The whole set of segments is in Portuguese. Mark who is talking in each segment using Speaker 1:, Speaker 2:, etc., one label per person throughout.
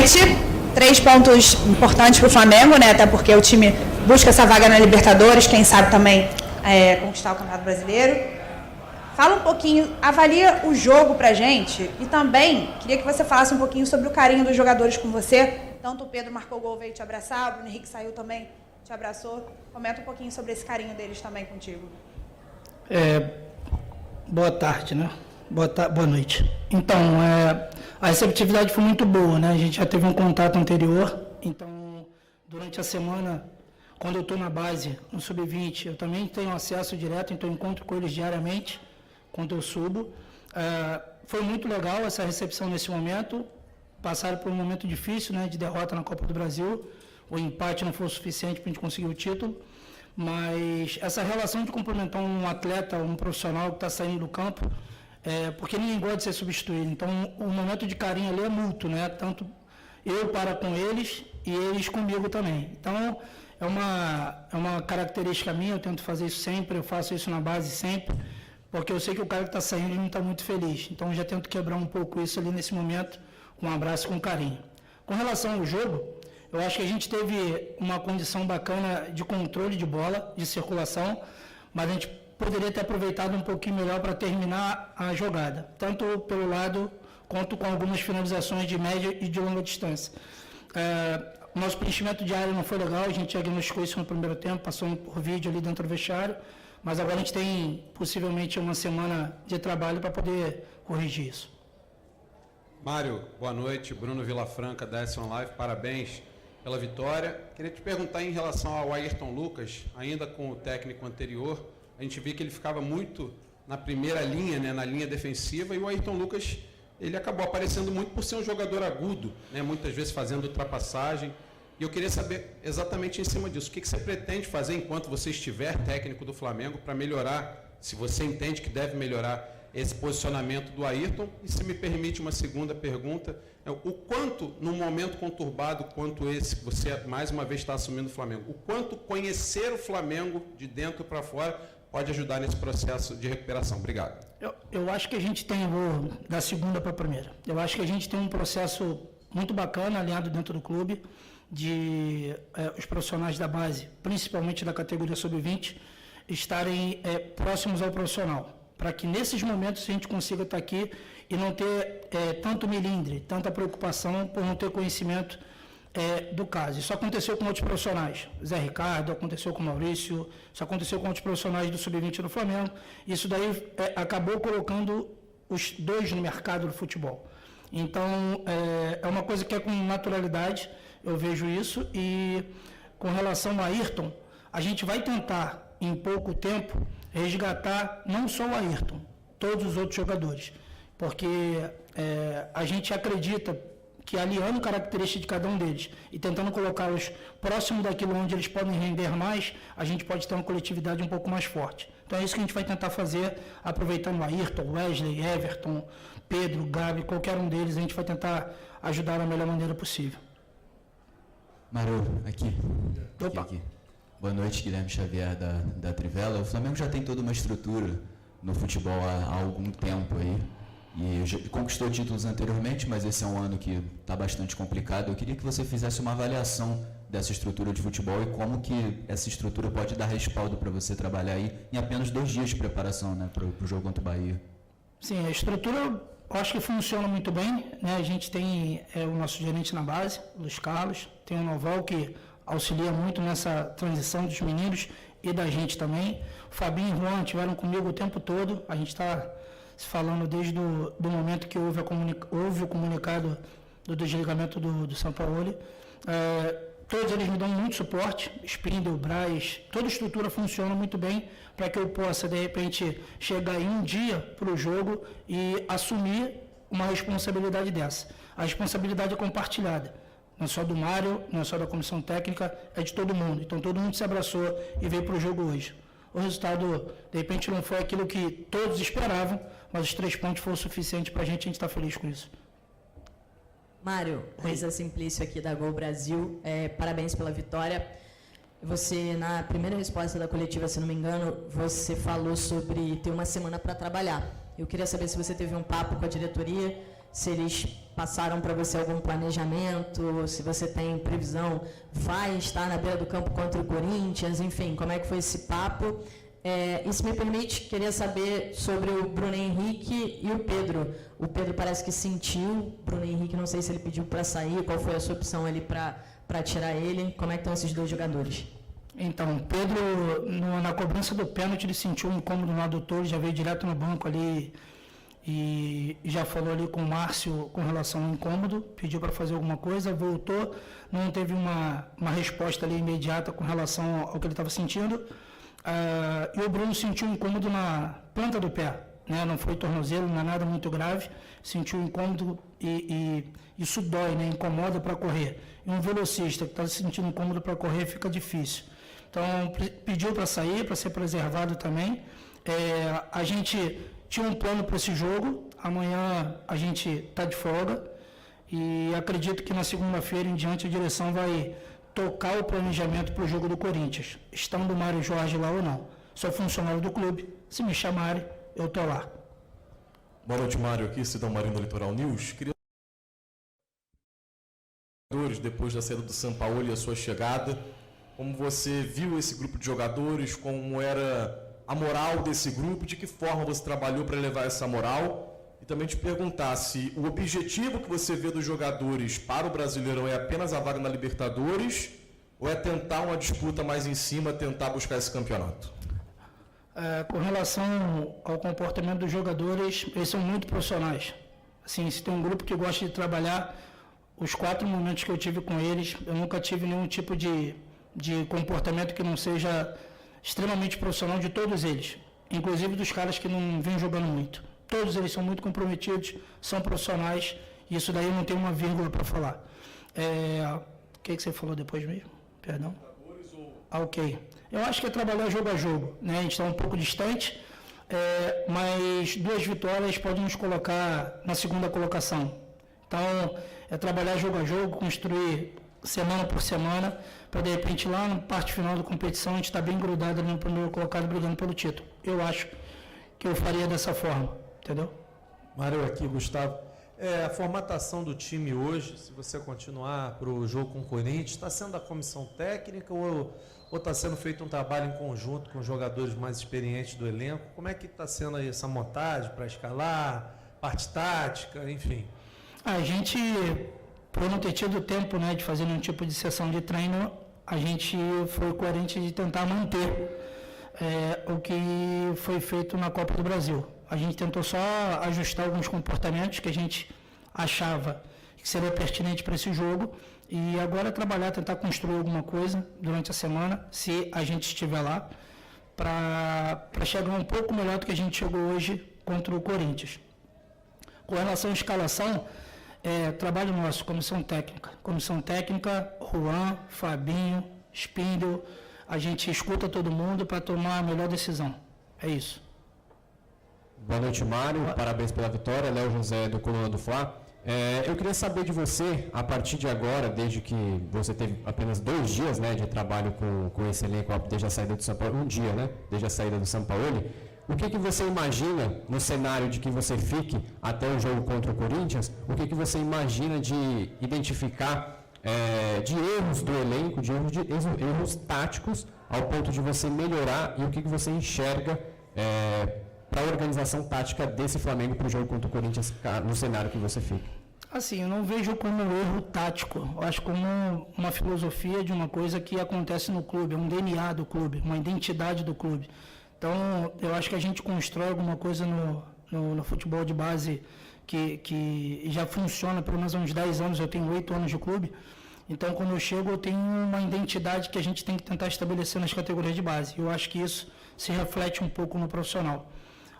Speaker 1: noite. 3 pontos importantes para o Flamengo, né? Até porque o time busca essa vaga na Libertadores, quem sabe também conquistar o Campeonato Brasileiro. Fala um pouquinho, avalia o jogo pra gente e também queria que você falasse um pouquinho sobre o carinho dos jogadores com você. Tanto o Pedro marcou gol, veio te abraçar, o Bruno Henrique saiu também, te abraçou. Comenta um pouquinho sobre esse carinho deles também contigo.
Speaker 2: Boa tarde, né? Boa noite. Então, a receptividade foi muito boa, né? A gente já teve um contato anterior, então, durante a semana, quando eu estou na base, no Sub-20, eu também tenho acesso direto, então eu encontro com eles diariamente, quando eu subo. Foi muito legal essa recepção nesse momento. Passaram por um momento difícil, né, de derrota na Copa do Brasil. O empate não foi o suficiente para a gente conseguir o título. Mas essa relação de cumprimentar um atleta, um profissional que está saindo do campo, porque ninguém gosta de ser substituído. Então, o momento de carinho ali é mútuo, né? Tanto eu para com eles e eles comigo também. Então, é uma característica minha, eu tento fazer isso sempre, eu faço isso na base sempre, porque eu sei que o cara que está saindo não está muito feliz. Então, eu já tento quebrar um pouco isso ali nesse momento, com um abraço e com carinho. Com relação ao jogo, eu acho que a gente teve uma condição bacana de controle de bola, de circulação, mas a gente poderia ter aproveitado um pouquinho melhor para terminar a jogada, tanto pelo lado quanto com algumas finalizações de média e de longa distância. Nosso preenchimento de área não foi legal, a gente diagnosticou isso no primeiro tempo, passou por vídeo ali dentro do vestiário, mas agora a gente tem possivelmente uma semana de trabalho para poder corrigir isso.
Speaker 3: Mário, boa noite. Bruno Vilafranca, da S1 Live, parabéns pela vitória. Queria te perguntar em relação ao Ayrton Lucas, ainda com o técnico anterior, a gente viu que ele ficava muito na primeira linha, né, na linha defensiva, e o Ayrton Lucas, ele acabou aparecendo muito por ser um jogador agudo, né, muitas vezes fazendo ultrapassagem, e eu queria saber exatamente em cima disso, o que você pretende fazer enquanto você estiver técnico do Flamengo para melhorar, se você entende que deve melhorar esse posicionamento do Ayrton, e se me permite uma segunda pergunta, o quanto, num momento conturbado quanto esse, que você mais uma vez está assumindo o Flamengo, o quanto conhecer o Flamengo de dentro para fora pode ajudar nesse processo de recuperação? Obrigado.
Speaker 2: Eu acho que a gente tem, vou da segunda para a primeira, eu acho que a gente tem um processo muito bacana alinhado dentro do clube, de os profissionais da base, principalmente da categoria sub-20, estarem próximos ao profissional, para que nesses momentos a gente consiga estar aqui e não ter tanto melindre, tanta preocupação por não ter conhecimento do caso. Isso aconteceu com outros profissionais, Zé Ricardo, aconteceu com o Maurício, isso aconteceu com outros profissionais do Sub-20 do Flamengo. Isso daí acabou colocando os dois no mercado do futebol. Então, é uma coisa que é com naturalidade, eu vejo isso, e com relação a Ayrton, a gente vai tentar, em pouco tempo, resgatar não só o Ayrton, todos os outros jogadores, porque a gente acredita que aliando características de cada um deles e tentando colocá-los próximo daquilo onde eles podem render mais, a gente pode ter uma coletividade um pouco mais forte. Então é isso que a gente vai tentar fazer, aproveitando o Ayrton, Wesley, Everton, Pedro, Gabi, qualquer um deles, a gente vai tentar ajudar da melhor maneira possível.
Speaker 4: Mário, aqui. Aqui. Boa noite, Guilherme Xavier, da Trivela. O Flamengo já tem toda uma estrutura no futebol há algum tempo aí. E já conquistou títulos anteriormente, mas esse é um ano que está bastante complicado. Eu queria que você fizesse uma avaliação dessa estrutura de futebol e como que essa estrutura pode dar respaldo para você trabalhar aí em apenas 2 dias de preparação, né, para o jogo contra o Bahia.
Speaker 2: Sim, a estrutura eu acho que funciona muito bem, né? A gente tem o nosso gerente na base, Luiz Carlos, tem o Noval que auxilia muito nessa transição dos meninos e da gente também. O Fabinho e o Juan estiveram comigo o tempo todo, a gente está se falando desde do momento que houve o comunicado do desligamento do São Paulo. Todos eles me dão muito suporte, Spindle, Braz, toda a estrutura funciona muito bem para que eu possa, de repente, chegar em um dia para o jogo e assumir uma responsabilidade dessa. A responsabilidade é compartilhada, não é só do Mário, não é só da comissão técnica, é de todo mundo. Então, todo mundo se abraçou e veio para o jogo hoje. O resultado, de repente, não foi aquilo que todos esperavam, mas os 3 pontos foram suficientes para a gente está feliz com isso.
Speaker 5: Mário, Raíssa Simplício aqui da Gol Brasil, parabéns pela vitória. Você, na primeira resposta da coletiva, se não me engano, você falou sobre ter uma semana para trabalhar. Eu queria saber se você teve um papo com a diretoria, se eles passaram para você algum planejamento, se você tem previsão, vai estar na beira do campo contra o Corinthians, enfim, como é que foi esse papo? E se me permite, queria saber sobre o Bruno Henrique e o Pedro. O Pedro parece que sentiu, o Bruno Henrique, não sei se ele pediu para sair, qual foi a sua opção ali para tirar ele, como é que estão esses dois jogadores?
Speaker 2: Então, Pedro, na cobrança do pênalti, ele sentiu um incômodo no adutor, já veio direto no banco ali e já falou ali com o Márcio com relação ao incômodo, pediu para fazer alguma coisa, voltou, não teve uma resposta ali imediata com relação ao que ele estava sentindo. E o Bruno sentiu um incômodo na planta do pé, né? Não foi tornozelo, não é nada muito grave, sentiu um incômodo e isso dói, né? Incomoda para correr. E um velocista que está sentindo incômodo para correr fica difícil. Então, pediu para sair, para ser preservado também. A gente tinha um plano para esse jogo, amanhã a gente está de folga e acredito que na segunda-feira em diante a direção vai tocar o planejamento para o jogo do Corinthians, estando o Mário Jorge lá ou não. Sou funcionário do clube, se me chamarem, eu estou lá.
Speaker 6: Boa noite, Mário, aqui, Cidão Marinho do Litoral News. Queria depois da saída do Sampaoli e a sua chegada, como você viu esse grupo de jogadores, como era a moral desse grupo, de que forma você trabalhou para elevar essa moral, e também te perguntar se o objetivo que você vê dos jogadores para o Brasileirão é apenas a vaga na Libertadores ou é tentar uma disputa mais em cima, tentar buscar esse campeonato?
Speaker 2: Com relação ao comportamento dos jogadores, eles são muito profissionais. Assim, se tem um grupo que gosta de trabalhar, os 4 momentos que eu tive com eles, eu nunca tive nenhum tipo de comportamento que não seja extremamente profissional de todos eles, inclusive dos caras que não vêm jogando muito. Todos eles são muito comprometidos, são profissionais, e isso daí não tem uma vírgula para falar. O que você falou depois mesmo? Perdão? Ok. Eu acho que é trabalhar jogo a jogo, né? A gente está um pouco distante, mas 2 vitórias podem nos colocar na segunda colocação. Então, é trabalhar jogo a jogo, construir semana por semana, para de repente lá na parte final da competição a gente está bem grudado ali no primeiro colocado brigando pelo título. Eu acho que eu faria dessa forma, entendeu?
Speaker 7: Mário, aqui, Gustavo. A formatação do time hoje, se você continuar para o jogo com o Corinthians, está sendo da comissão técnica ou está sendo feito um trabalho em conjunto com os jogadores mais experientes do elenco? Como é que está sendo aí essa montagem para escalar, parte tática, enfim?
Speaker 2: A gente, por não ter tido tempo, né, de fazer nenhum tipo de sessão de treino, a gente foi coerente de tentar manter o que foi feito na Copa do Brasil. A gente tentou só ajustar alguns comportamentos que a gente achava que seria pertinente para esse jogo e agora trabalhar, tentar construir alguma coisa durante a semana, se a gente estiver lá, para chegar um pouco melhor do que a gente chegou hoje contra o Corinthians. Com relação à escalação, trabalho nosso, comissão técnica, Juan, Fabinho, Spindel, a gente escuta todo mundo para tomar a melhor decisão. É isso.
Speaker 8: Boa noite, Mário. Parabéns pela vitória. Léo José, do Coluna do Fla. Eu queria saber de você, a partir de agora, desde que você teve apenas 2 dias, né, de trabalho com esse elenco, desde a saída do São Paulo, um dia, né, desde a saída do São Paulo, o que você imagina no cenário de que você fique até o jogo contra o Corinthians? O que você imagina de identificar de erros do elenco, de erros táticos, ao ponto de você melhorar, e o que você enxerga para a organização tática desse Flamengo para o jogo contra o Corinthians no cenário que você fica?
Speaker 2: Assim, eu não vejo como um erro tático, eu acho como uma filosofia de uma coisa que acontece no clube, é um DNA do clube, uma identidade do clube. Então, eu acho que a gente constrói alguma coisa no futebol de base que já funciona pelo menos há uns 10 anos, eu tenho 8 anos de clube. Então, quando eu chego, eu tenho uma identidade que a gente tem que tentar estabelecer nas categorias de base. Eu acho que isso se reflete um pouco no profissional.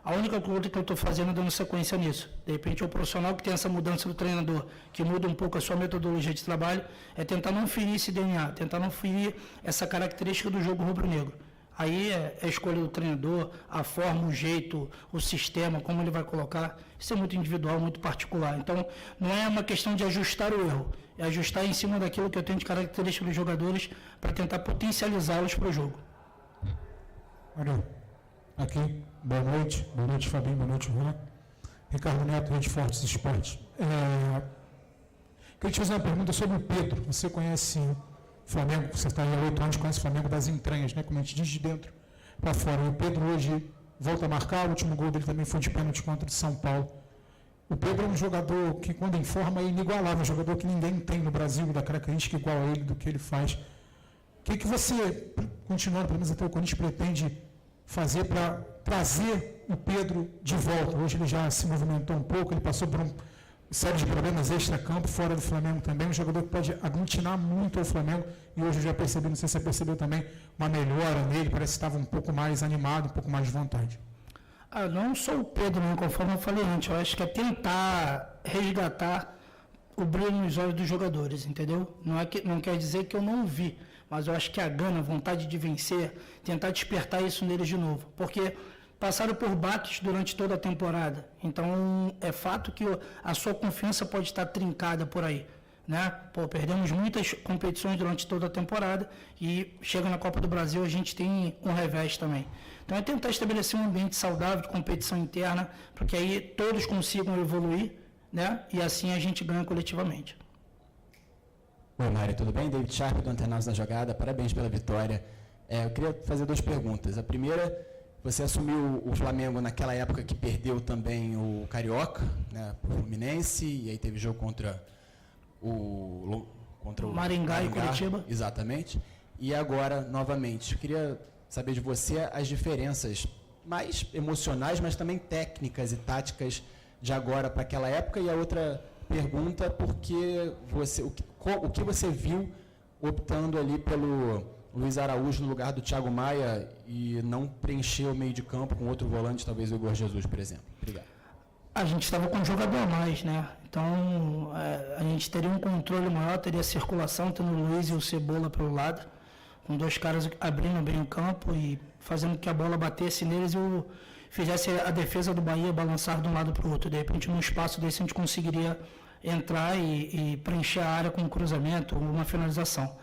Speaker 2: A única coisa que eu estou fazendo é dando sequência nisso. De repente, o profissional que tem essa mudança do treinador, que muda um pouco a sua metodologia de trabalho, é tentar não ferir esse DNA, tentar não ferir essa característica do jogo rubro-negro. Aí é a escolha do treinador, a forma, o jeito, o sistema, como ele vai colocar. Isso é muito individual, muito particular. Então, não é uma questão de ajustar o erro, é ajustar em cima daquilo que eu tenho de característica dos jogadores para tentar potencializá-los para o jogo.
Speaker 9: Mário, aqui, boa noite Fabinho, boa noite, Juan. Ricardo Neto, Rede Fortes Esportes. Queria te fazer uma pergunta sobre o Pedro. Você conhece o Flamengo, você está aí há 8 anos, conhece o Flamengo das entranhas, né? Como a gente diz, de dentro para fora. E o Pedro hoje volta a marcar, o último gol dele também foi de pênalti contra o São Paulo. O Pedro é um jogador que, quando em forma, é inigualável, um jogador que ninguém tem no Brasil, da característica igual a ele, do que ele faz. O que você, continuando, pelo menos até o Corinthians, pretende fazer para trazer o Pedro de volta? Hoje ele já se movimentou um pouco, ele passou por uma série de problemas extra-campo, fora do Flamengo também, um jogador que pode aglutinar muito ao Flamengo, e hoje eu já percebi, não sei se você percebeu também, uma melhora nele, parece que estava um pouco mais animado, um pouco mais de vontade.
Speaker 2: Não só o Pedro, né, conforme eu falei antes, eu acho que é tentar resgatar o brilho nos olhos dos jogadores, entendeu? Não quer dizer que eu não o vi, mas eu acho que a gana, a vontade de vencer, tentar despertar isso neles de novo, porque passaram por baques durante toda a temporada, então é fato que a sua confiança pode estar trincada por aí, né? Perdemos muitas competições durante toda a temporada e chega na Copa do Brasil a gente tem um revés também. Então é tentar estabelecer um ambiente saudável de competição interna, para que aí todos consigam evoluir, né? E assim a gente ganha coletivamente.
Speaker 10: Oi, Mário, tudo bem? David Sharp, do Antenados na Jogada, parabéns pela vitória. Eu queria fazer 2 perguntas. A primeira, você assumiu o Flamengo naquela época que perdeu também o Carioca, né, o Fluminense, e aí teve jogo contra o
Speaker 2: Maringá e Curitiba.
Speaker 10: Exatamente. E agora, novamente, eu queria saber de você as diferenças mais emocionais, mas também técnicas e táticas de agora para aquela época. E a outra pergunta, porque o que você viu optando ali pelo Luiz Araújo no lugar do Thiago Maia e não preencher o meio de campo com outro volante, talvez o Igor Jesus, por exemplo? Obrigado.
Speaker 2: A gente estava com um jogador a mais, né? Então, a gente teria um controle maior, teria circulação, tendo o Luiz e o Cebola pelo lado, com 2 caras abrindo bem o campo e fazendo que a bola batesse neles e fizesse a defesa do Bahia balançar de um lado para o outro. De repente, num espaço desse, a gente conseguiria entrar e preencher a área com um cruzamento ou uma finalização.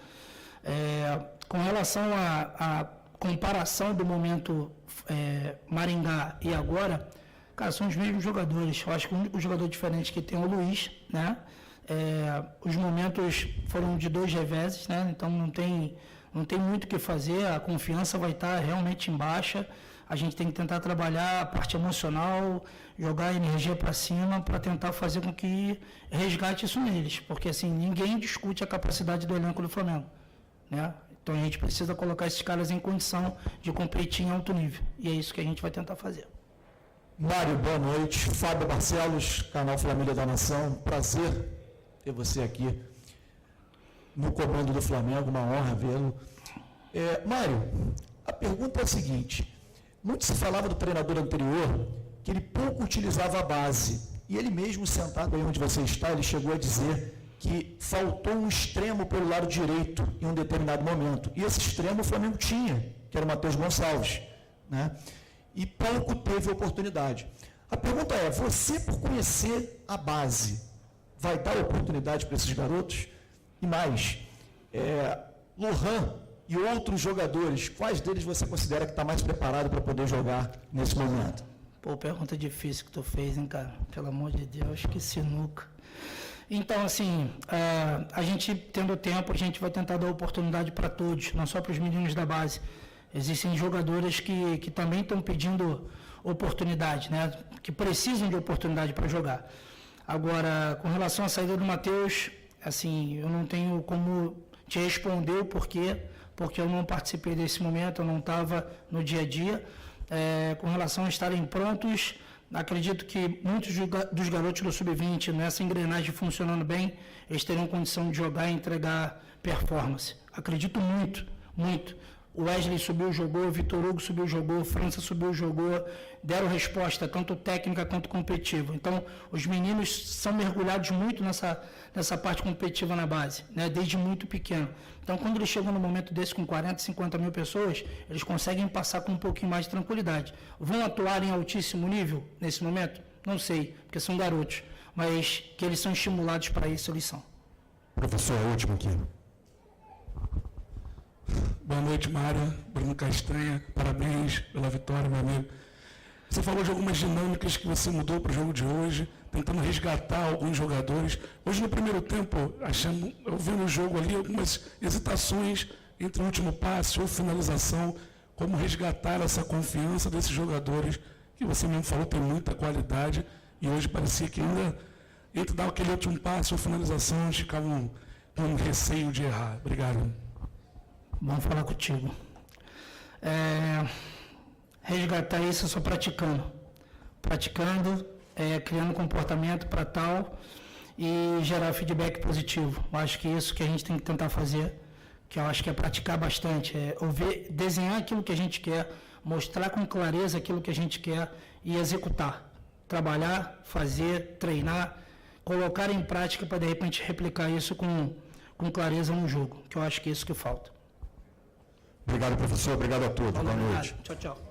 Speaker 2: Com relação à comparação do momento Maringá e agora, cara, são os mesmos jogadores. Eu acho que o único jogador diferente que tem é o Luiz, né? Os momentos foram de 2 reveses, né? Então não tem muito o que fazer, a confiança vai estar realmente em baixa. A gente tem que tentar trabalhar a parte emocional, jogar a energia para cima para tentar fazer com que resgate isso neles, porque assim, ninguém discute a capacidade do elenco do Flamengo, né? Então a gente precisa colocar esses caras em condição de competir em alto nível, e é isso que a gente vai tentar fazer.
Speaker 11: Mário, boa noite. Fábio Barcelos, canal Família da Nação. Prazer ter você aqui no comando do Flamengo, uma honra vê-lo. Mário, a pergunta é a seguinte: muito se falava do treinador anterior que ele pouco utilizava a base, e ele mesmo, sentado aí onde você está, ele chegou a dizer que faltou um extremo pelo lado direito em um determinado momento, e esse extremo o Flamengo tinha, que era o Matheus Gonçalves, né? E pouco teve oportunidade. A pergunta é, você, por conhecer a base, vai dar oportunidade para esses garotos? E mais, Lohan e outros jogadores, quais deles você considera que está mais preparado para poder jogar nesse momento?
Speaker 2: Pergunta difícil que tu fez, hein, cara? Pelo amor de Deus, que sinuca. Então, assim, a gente, tendo tempo, a gente vai tentar dar oportunidade para todos, não só para os meninos da base. Existem jogadores que também estão pedindo oportunidade, né? Que precisam de oportunidade para jogar. Agora, com relação à saída do Matheus, assim, eu não tenho como te responder o porquê, porque eu não participei desse momento, eu não estava no dia a dia. Com relação a estarem prontos, acredito que muitos dos garotos do Sub-20, nessa engrenagem funcionando bem, eles terão condição de jogar e entregar performance. Acredito muito, muito. O Wesley subiu, jogou, o Vitor Hugo subiu, jogou, França subiu, jogou, deram resposta, tanto técnica quanto competitiva. Então, os meninos são mergulhados muito nessa parte competitiva na base, né, desde muito pequeno. Então, quando eles chegam no momento desse com 40, 50 mil pessoas, eles conseguem passar com um pouquinho mais de tranquilidade. Vão atuar em altíssimo nível nesse momento? Não sei, porque são garotos, mas que eles são estimulados para isso, eles são.
Speaker 11: Professor, é o último aqui.
Speaker 9: Boa noite, Mário. Bruno Castanha, parabéns pela vitória, meu amigo. Você falou de algumas dinâmicas que você mudou para o jogo de hoje, tentando resgatar alguns jogadores. Hoje, no primeiro tempo, eu vi no jogo ali algumas hesitações entre o último passe ou finalização, como resgatar essa confiança desses jogadores, que você mesmo falou, tem muita qualidade, e hoje parecia que ainda, entre dar aquele último passe ou finalização, eles ficavam com receio de errar. Obrigado.
Speaker 2: Vamos falar contigo. Resgatar isso só praticando. Praticando, criando comportamento para tal e gerar feedback positivo. Eu acho que é isso que a gente tem que tentar fazer, que eu acho que é praticar bastante, desenhar aquilo que a gente quer, mostrar com clareza aquilo que a gente quer e executar. Trabalhar, fazer, treinar, colocar em prática para, de repente, replicar isso com clareza no jogo, que eu acho que é isso que falta.
Speaker 11: Obrigado, professor. Obrigado a todos. Boa noite.
Speaker 2: Tchau, tchau.